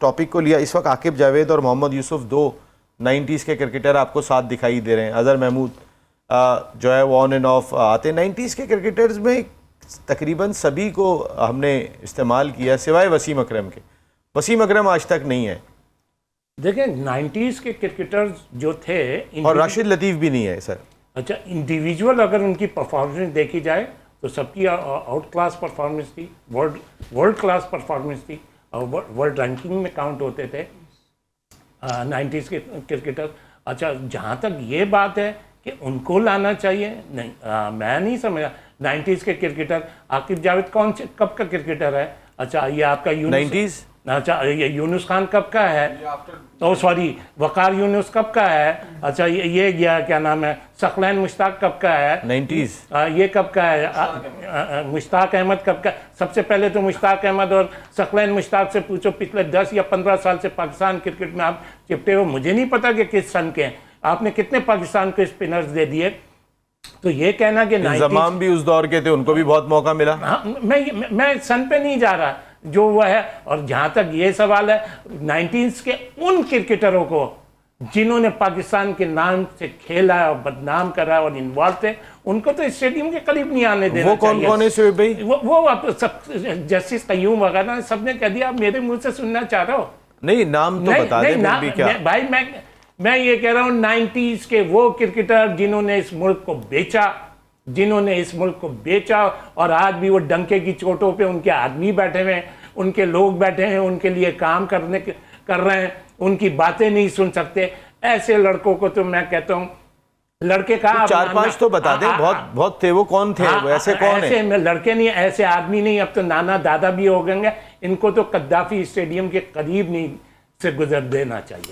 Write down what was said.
Topic को लिया, इस वक्त आकिब जावेद और मोहम्मद यूसुफ दो 90s के क्रिकेटर आपको साथ दिखाई दे रहे हैं। अजहर महमूद जो है वो ऑन एंड ऑफ आते हैं। 90s के क्रिकेटर्स में तकरीबन सभी को हमने इस्तेमाल किया सिवाय वसीम अकरम के। वसीम अकरम आज तक नहीं है। देखें 90s के क्रिकेटर्स जो थे और राशिद लतीफ़ भी नहीं है सर। अच्छा, इंडिविजुअल अगर उनकी परफॉर्मेंस देखी जाए तो सबकी आउट क्लास परफॉर्मेंस थी, वर्ल्ड क्लास परफॉर्मेंस थी और वर्ल्ड रैंकिंग में काउंट होते थे 90s के क्रिकेटर। अच्छा, जहाँ तक ये बात है कि उनको लाना चाहिए, नहीं मैं नहीं समझा। 90s के क्रिकेटर आकिब जावेद कब का क्रिकेटर है? अच्छा, ये आपका 90s। अच्छा, ये यूनुस खान कब का है? ओ सॉरी, वकार यूनुस कब का है? अच्छा, ये क्या नाम है, सकलैन मुश्ताक कब का है? 90s। ये कब का है? मुश्ताक अहमद कब का? सबसे पहले तो मुश्ताक अहमद और सकलैन मुश्ताक से पूछो, पिछले 10 या 15 साल से पाकिस्तान क्रिकेट में आप चिपटे हो। मुझे नहीं पता कि किस सन के हैं, आपने कितने पाकिस्तान को स्पिनर्स दे दिए। तो ये कहना कि इंजमाम भी उस दौर के थे, उनको भी बहुत मौका मिला। मैं सन पे नहीं जा रहा जो वह है। और जहाँ तक ये सवाल है 90s के उन क्रिकेटरों को जिन्होंने पाकिस्तान के नाम से खेला और बदनाम करा और इन्वॉल्व थे, उनको तो स्टेडियम के करीब नहीं आने देना वो चाहिए। कौन है शोएब भाई? वो आप सब जस्टिस कयूम वगैरह सबने कह दिया। आप मेरे मुंह से सुनना चाह रहे हो? नहीं, नाम तो बता दें फिर भी क्या। भाई मैं ये कह रहा हूँ 90s के वो क्रिकेटर जिन्होंने इस मुल्क को बेचा, और आज भी वो डंके की चोटों पे उनके आदमी बैठे हुए हैं, उनके लोग बैठे हैं, उनके लिए काम कर रहे हैं, उनकी बातें नहीं सुन सकते। ऐसे लड़कों को तो मैं कहता हूँ, लड़के का 4-5 तो बता दें। बहुत थे वो। कौन थे वो? ऐसे कौन है? ऐसे लड़के नहीं, ऐसे आदमी नहीं। अब तो नाना दादा भी हो गए। इनको तो कद्दाफी स्टेडियम के करीब नहीं से गुजर देना चाहिए।